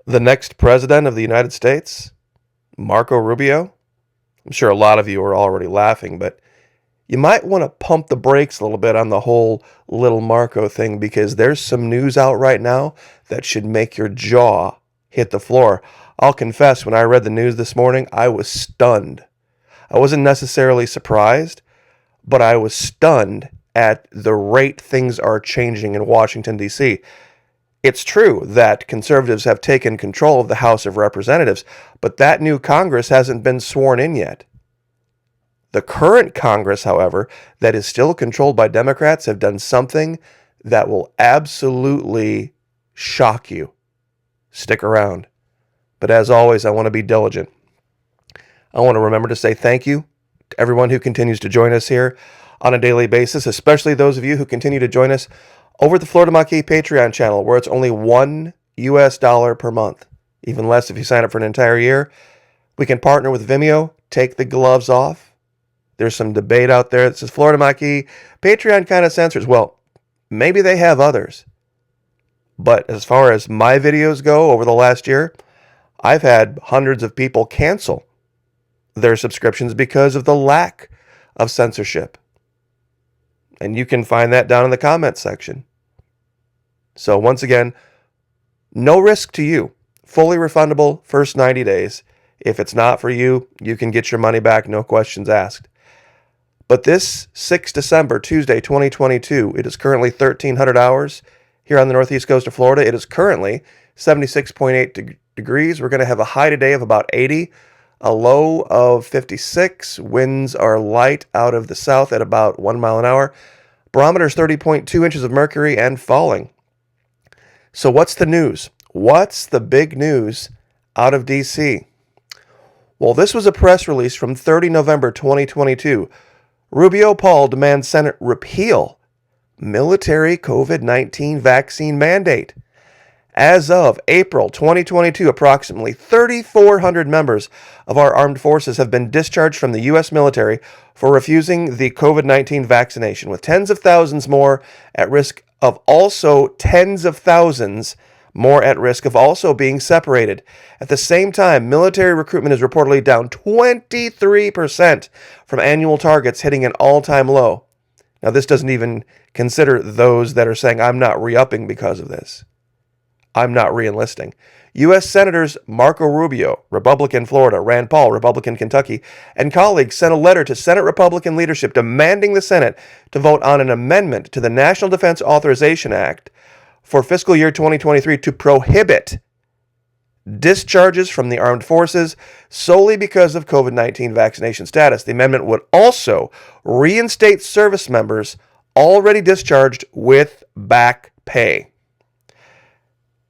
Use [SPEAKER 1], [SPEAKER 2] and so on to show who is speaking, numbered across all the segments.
[SPEAKER 1] The next president of the United States, Marco Rubio. I'm sure a lot of you are already laughing, but you might want to pump the brakes a little bit on the whole little Marco thing, because there's some news out right now that should make your jaw hit the floor. I'll confess, when I read the news this morning, I was stunned. I wasn't necessarily surprised, but I was stunned at the rate things are changing in Washington, D.C. It's true that conservatives have taken control of the House of Representatives, but that new Congress hasn't been sworn in yet. The current Congress, however, that is still controlled by Democrats, have done something that will absolutely shock you. Stick around. But as always, I want to be diligent. I want to remember to say thank you to everyone who continues to join us here on a daily basis, especially those of you who continue to join us over at the Florida Maquis Patreon channel, where it's only $1 per month, even less if you sign up for an entire year. We can partner with Vimeo, take the gloves off. There's some debate out there that says Florida Maquis Patreon kind of censors. Well, maybe they have others. But as far as my videos go over the last year, I've had hundreds of people cancel their subscriptions because of the lack of censorship. And you can find that down in the comments section. So once again, no risk to you. Fully refundable first 90 days. If it's not for you, you can get your money back, no questions asked. But this 6 December, Tuesday, 2022, it is currently 1,300 hours here on the northeast coast of Florida. It is currently 76.8 degrees. We're going to have a high today of about 80, a low of 56. Winds are light out of the south at about 1 mile an hour. Barometer is 30.2 inches of mercury and falling. So what's the news? What's the big news out of D.C.? Well, this was a press release from 30 November 2022. Rubio Paul demands Senate repeal military COVID-19 vaccine mandate. As of April 2022, approximately 3,400 members of our armed forces have been discharged from the U.S. military for refusing the COVID-19 vaccination, with tens of thousands more at risk of also tens of thousands more at risk of also being separated. At the same time, military recruitment is reportedly down 23% from annual targets, hitting an all-time low. Now, this doesn't even consider those that are saying, I'm not re-upping because of this. I'm not re-enlisting. U.S. Senators Marco Rubio, Republican Florida, Rand Paul, Republican Kentucky, and colleagues sent a letter to Senate Republican leadership demanding the Senate to vote on an amendment to the National Defense Authorization Act for fiscal year 2023 to prohibit discharges from the armed forces solely because of COVID-19 vaccination status. The amendment would also reinstate service members already discharged with back pay.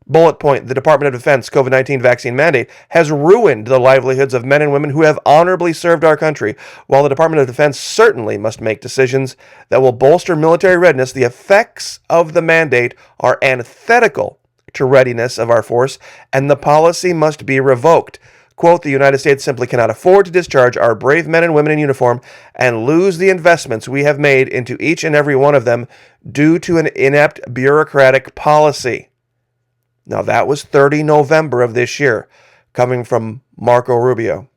[SPEAKER 1] Bullet point, the Department of Defense COVID-19 vaccine mandate has ruined the livelihoods of men and women who have honorably served our country. While the Department of Defense certainly must make decisions that will bolster military readiness, the effects of the mandate are antithetical to readiness of our force, and the policy must be revoked. Quote, the United States simply cannot afford to discharge our brave men and women in uniform and lose the investments we have made into each and every one of them due to an inept bureaucratic policy. Now, that was 30 November of this year, coming from Marco Rubio.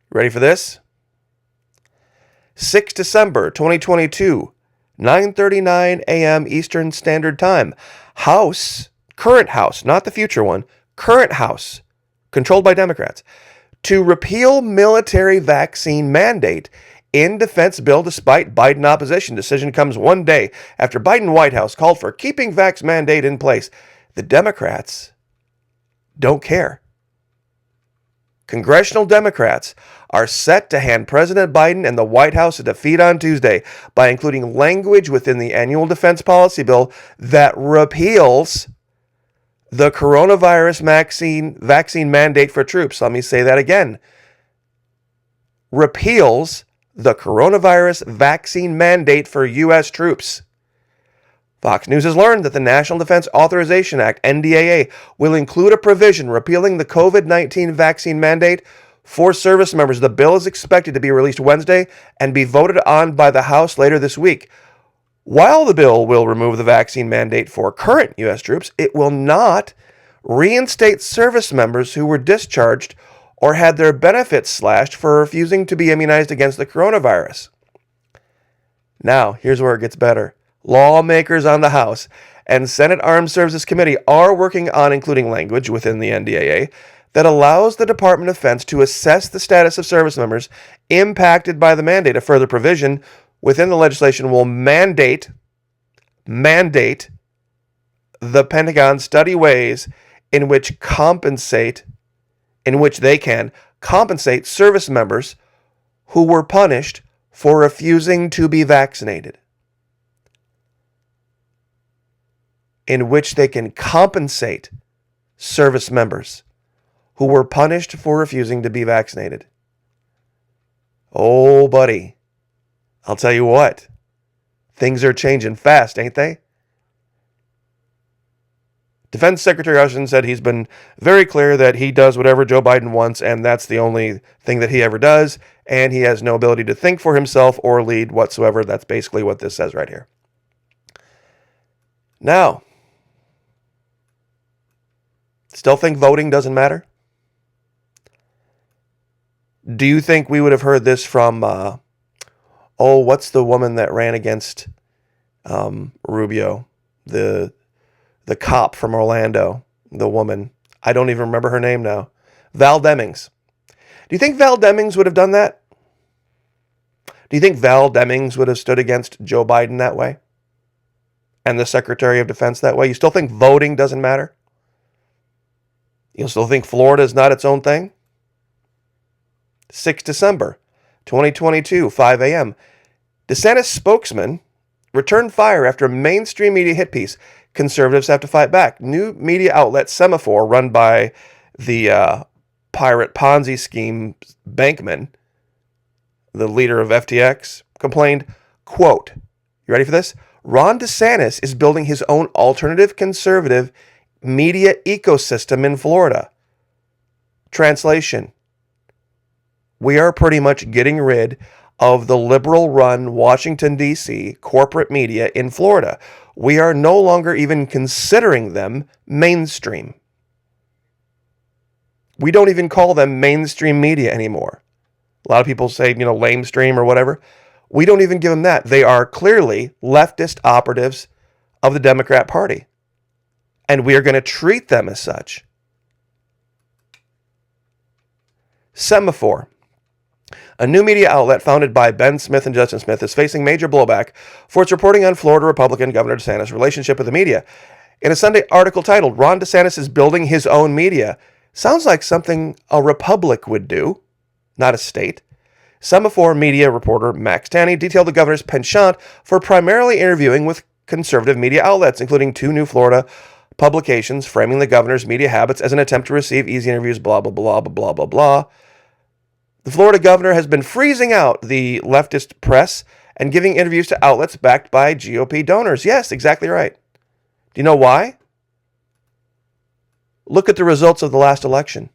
[SPEAKER 1] Ready for this? 6 December 2022, 9:39 a.m. Eastern Standard Time. House, current House, not the future one, current House, controlled by Democrats, to repeal military vaccine mandate in defense bill despite Biden opposition. Decision comes one day after Biden White House called for keeping vax mandate in place. The Democrats don't care. Congressional Democrats are set to hand President Biden and the White House a defeat on Tuesday by including language within the annual defense policy bill that repeals the coronavirus vaccine mandate for troops. Let me say that again. Repeals the coronavirus vaccine mandate for U.S. troops. Fox News has learned that the National Defense Authorization Act, NDAA, will include a provision repealing the COVID-19 vaccine mandate for service members. The bill is expected to be released Wednesday and be voted on by the House later this week. While the bill will remove the vaccine mandate for current U.S. troops, it will not reinstate service members who were discharged or had their benefits slashed for refusing to be immunized against the coronavirus. Now, here's where it gets better. Lawmakers on the House and Senate Armed Services Committee are working on including language within the NDAA that allows the Department of Defense to assess the status of service members impacted by the mandate. A further provision within the legislation will mandate the Pentagon study ways in which they can compensate service members who were punished for refusing to be vaccinated. In which they can compensate service members who were punished for refusing to be vaccinated. Oh, buddy, I'll tell you what, things are changing fast, ain't they? Defense Secretary Austin said he's been very clear that he does whatever Joe Biden wants, and that's the only thing that he ever does, and he has no ability to think for himself or lead whatsoever. That's basically what this says right here. Now, still think voting doesn't matter? Do you think we would have heard this from, what's the woman that ran against Rubio? The cop from Orlando, the woman. I don't even remember her name now. Val Demings. Do you think Val Demings would have done that? Do you think Val Demings would have stood against Joe Biden that way? And the Secretary of Defense that way? You still think voting doesn't matter? You still think Florida is not its own thing? 6 December 2022, 5 a.m. DeSantis spokesman returned fire after a mainstream media hit piece. Conservatives have to fight back. New media outlet Semaphore, run by the pirate Ponzi scheme Bankman, the leader of FTX, complained, quote, you ready for this? Ron DeSantis is building his own alternative conservative media ecosystem in Florida. Translation: we are pretty much getting rid of the liberal-run Washington, D.C. corporate media in Florida. We are no longer even considering them mainstream. We don't even call them mainstream media anymore. A lot of people say, lamestream or whatever. We don't even give them that. They are clearly leftist operatives of the Democrat Party. And we are going to treat them as such. Semaphore, a new media outlet founded by Ben Smith and Justin Smith, is facing major blowback for its reporting on Florida Republican Governor DeSantis' relationship with the media. In a Sunday article titled, Ron DeSantis is building his own media, sounds like something a republic would do, not a state. Semaphore media reporter Max Tanney detailed the governor's penchant for primarily interviewing with conservative media outlets, including 2 new Florida publications framing the governor's media habits as an attempt to receive easy interviews, blah, blah, blah, blah, blah, blah, blah. The Florida governor has been freezing out the leftist press and giving interviews to outlets backed by GOP donors. Yes, exactly right. Do you know why? Look at the results of the last election.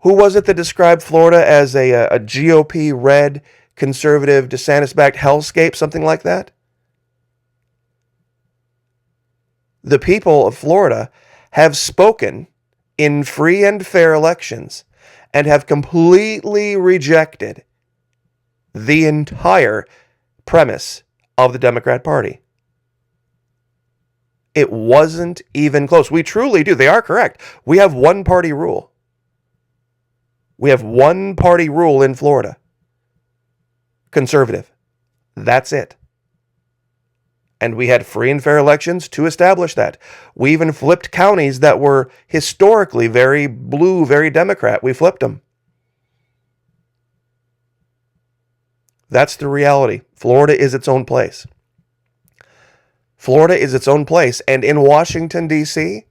[SPEAKER 1] Who was it that described Florida as a GOP-red, conservative, DeSantis-backed hellscape, something like that? The people of Florida have spoken in free and fair elections and have completely rejected the entire premise of the Democrat Party. It wasn't even close. We truly do. They are correct. We have one-party rule. We have one-party rule in Florida. Conservative. That's it. And we had free and fair elections to establish that. We even flipped counties that were historically very blue, very Democrat. We flipped them. That's the reality. Florida is its own place. Florida is its own place. And in Washington, D.C.,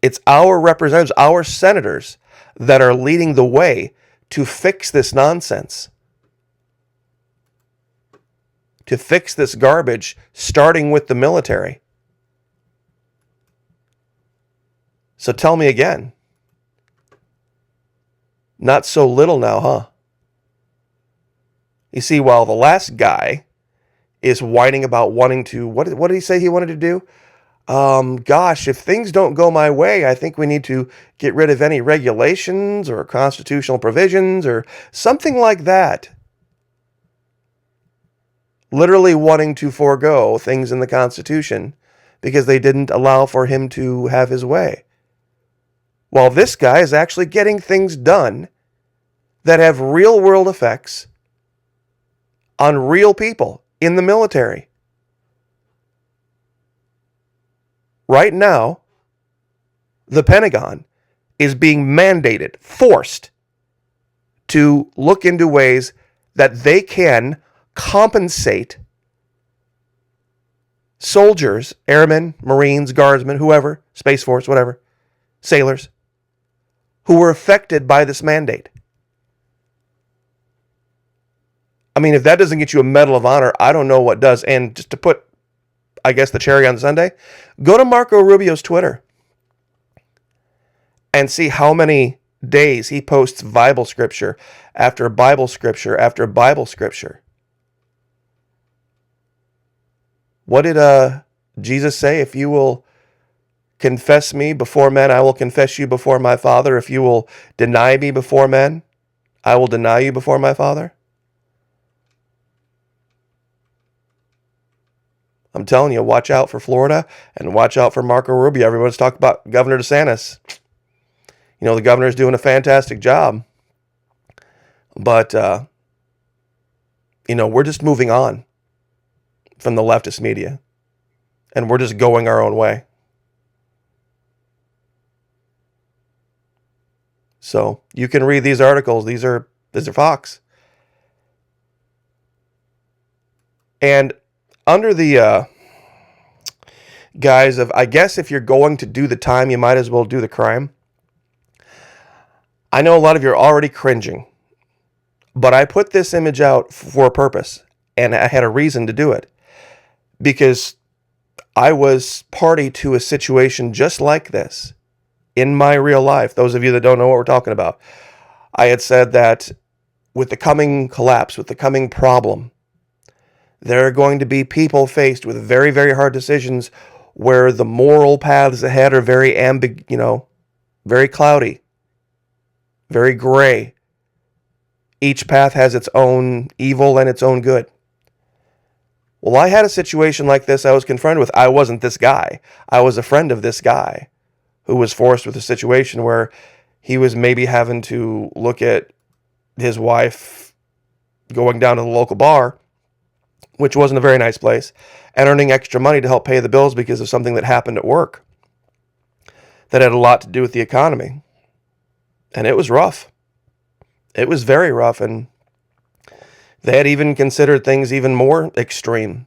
[SPEAKER 1] it's our representatives, our senators, that are leading the way to fix this nonsense. To fix this garbage, starting with the military. So tell me again. Not so little now, huh? You see, while the last guy is whining about wanting to, what did he say he wanted to do? Gosh, if things don't go my way, I think we need to get rid of any regulations or constitutional provisions or something like that. Literally wanting to forego things in the Constitution because they didn't allow for him to have his way. While this guy is actually getting things done that have real world effects on real people in the military. Right now, the Pentagon is being mandated, forced to look into ways that they can compensate soldiers, airmen, Marines, Guardsmen, whoever, Space Force, whatever, sailors, who were affected by this mandate. I mean, if that doesn't get you a Medal of Honor, I don't know what does. And just to put, I guess, the cherry on the sundae, go to Marco Rubio's Twitter and see how many days he posts Bible scripture after Bible scripture after Bible scripture. What did Jesus say? If you will confess me before men, I will confess you before my Father. If you will deny me before men, I will deny you before my Father. I'm telling you, watch out for Florida and watch out for Marco Rubio. Everyone's talking about Governor DeSantis. You know, the governor's doing a fantastic job. But, you know, we're just moving on from the leftist media. And we're just going our own way. So you can read these articles. These are Fox. And under the guise of, I guess if you're going to do the time, you might as well do the crime. I know a lot of you are already cringing, but I put this image out for a purpose, and I had a reason to do it. Because I was party to a situation just like this in my real life. Those of you that don't know what we're talking about, I had said that with the coming collapse, with the coming problem, there are going to be people faced with very, very hard decisions where the moral paths ahead are very very cloudy, very gray. Each path has its own evil and its own good. Well, I had a situation like this I was confronted with. I wasn't this guy. I was a friend of this guy who was forced with a situation where he was maybe having to look at his wife going down to the local bar, which wasn't a very nice place, and earning extra money to help pay the bills because of something that happened at work that had a lot to do with the economy. And it was rough. It was very rough, and they had even considered things even more extreme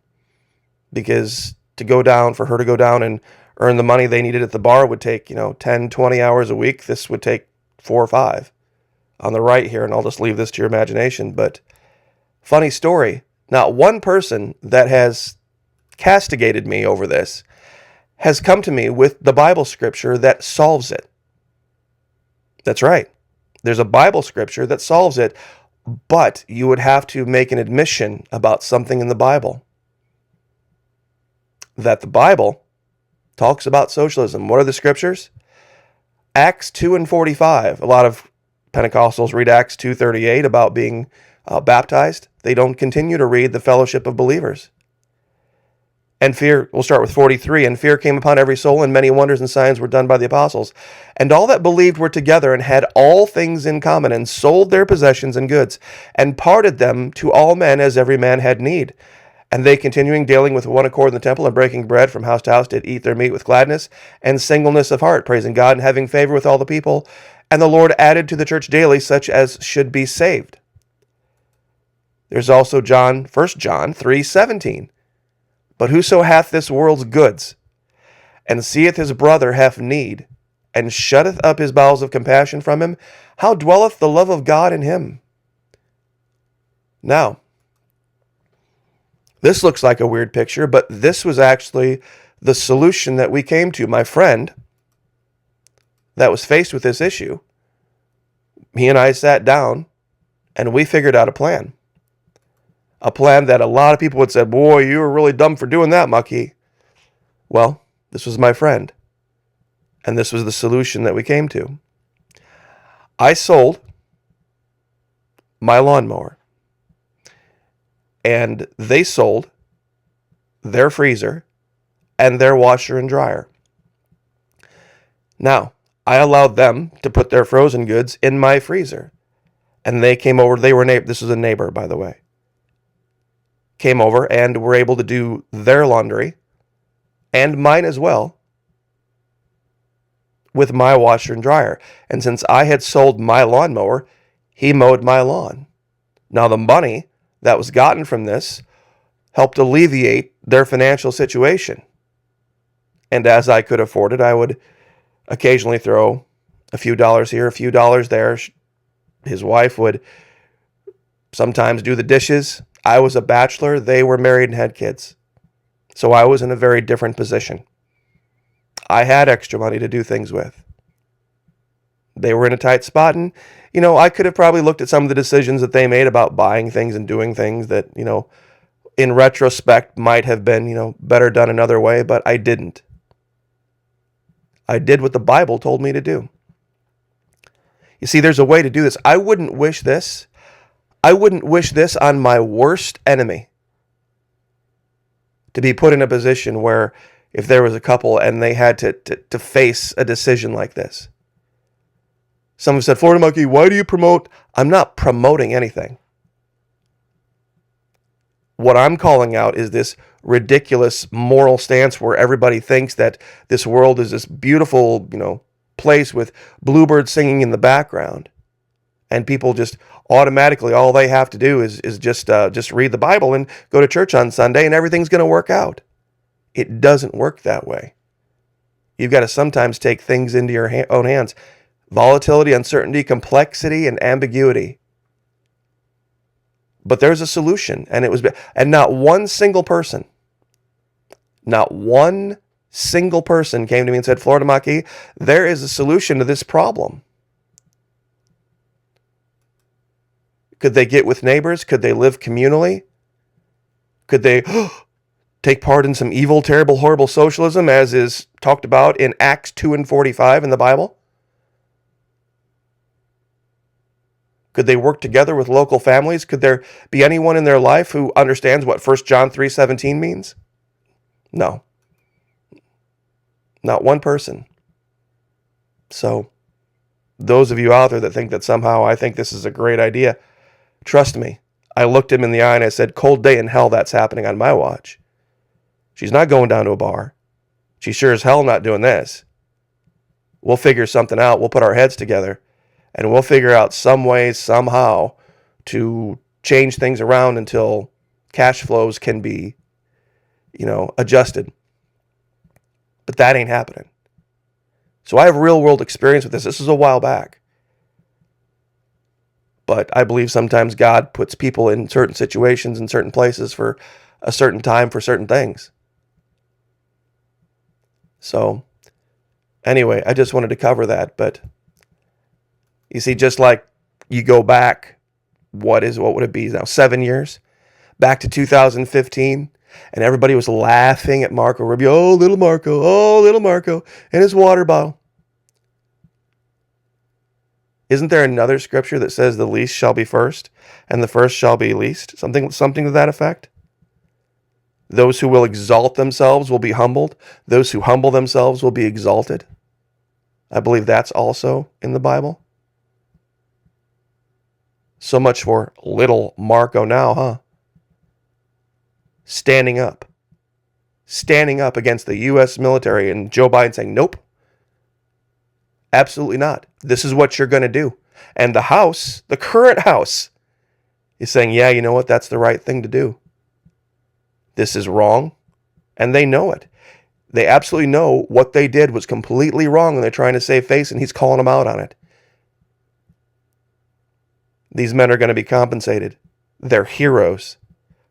[SPEAKER 1] because for her to go down and earn the money they needed at the bar would take, 10, 20 hours a week. This would take 4 or 5 on the right here, and I'll just leave this to your imagination. But funny story. Not one person that has castigated me over this has come to me with the Bible scripture that solves it. That's right. There's a Bible scripture that solves it, but you would have to make an admission about something in the Bible. That the Bible talks about socialism. What are the scriptures? Acts 2 and 45. A lot of Pentecostals read Acts 2:38 about being baptized. They don't continue to read the fellowship of believers. And fear, we'll start with 43. And fear came upon every soul, and many wonders and signs were done by the apostles. And all that believed were together and had all things in common, and sold their possessions and goods, and parted them to all men as every man had need. And they, continuing daily with one accord in the temple and breaking bread from house to house, did eat their meat with gladness and singleness of heart, praising God and having favor with all the people. And the Lord added to the church daily such as should be saved. There's also 1 John 3:17. But whoso hath this world's goods, and seeth his brother have need, and shutteth up his bowels of compassion from him, how dwelleth the love of God in him? Now, this looks like a weird picture, but this was actually the solution that we came to. My friend that was faced with this issue, he and I sat down, and we figured out a plan. A plan that a lot of people would say, boy, you were really dumb for doing that, Maki. Well, this was my friend. And this was the solution that we came to. I sold my lawnmower. And they sold their freezer and their washer and dryer. Now, I allowed them to put their frozen goods in my freezer. And they came over. This was a neighbor, by the way. Came over and were able to do their laundry and mine as well with my washer and dryer. And since I had sold my lawnmower, he mowed my lawn. Now, the money that was gotten from this helped alleviate their financial situation. And as I could afford it, I would occasionally throw a few dollars here, a few dollars there. His wife would sometimes do the dishes. I was a bachelor. They were married and had kids. So I was in a very different position. I had extra money to do things with. They were in a tight spot, and, I could have probably looked at some of the decisions that they made about buying things and doing things that, in retrospect might have been, better done another way, but I didn't. I did what the Bible told me to do. You see, there's a way to do this. I wouldn't wish this on my worst enemy. To be put in a position where if there was a couple and they had to face a decision like this. Some have said, Florida Monkey, why do you promote? I'm not promoting anything. What I'm calling out is this ridiculous moral stance where everybody thinks that this world is this beautiful, place with bluebirds singing in the background. And people just automatically, all they have to do is just read the Bible and go to church on Sunday and everything's going to work out. It doesn't work that way. You've got to sometimes take things into your own hands. Volatility, uncertainty, complexity, and ambiguity. But there's a solution, and not one single person came to me and said, Florida Maki, there is a solution to this problem. Could they get with neighbors? Could they live communally? Could they take part in some evil, terrible, horrible socialism as is talked about in Acts 2 and 45 in the Bible? Could they work together with local families? Could there be anyone in their life who understands what 1 John 3:17 means? No. Not one person. So, those of you out there that think that somehow I think this is a great idea, trust me. I looked him in the eye and I said, cold day in hell that's happening on my watch. She's not going down to a bar. She sure as hell not doing this. We'll figure something out. We'll put our heads together. And we'll figure out some way, somehow, to change things around until cash flows can be, adjusted. But that ain't happening. So I have real world experience with this. This was a while back. But I believe sometimes God puts people in certain situations, in certain places for a certain time, for certain things. So, anyway, I just wanted to cover that, but you see, just like you go back, what would it be now, 7 years? Back to 2015, and everybody was laughing at Marco Rubio. Oh, little Marco, and his water bottle. Isn't there another scripture that says the least shall be first, and the first shall be least? Something to that effect? Those who will exalt themselves will be humbled. Those who humble themselves will be exalted. I believe that's also in the Bible. So much for little Marco now, huh? Standing up against the U.S. military, and Joe Biden saying, nope, absolutely not. This is what you're going to do. And the House, the current House, is saying, yeah, you know what? That's the right thing to do. This is wrong, and they know it. They absolutely know what they did was completely wrong, and they're trying to save face, and he's calling them out on it. These men are going to be compensated. They're heroes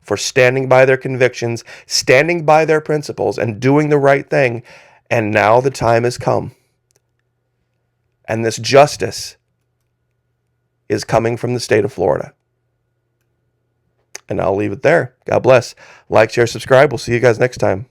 [SPEAKER 1] for standing by their convictions, standing by their principles, and doing the right thing. And now the time has come. And this justice is coming from the state of Florida. And I'll leave it there. God bless. Like, share, subscribe. We'll see you guys next time.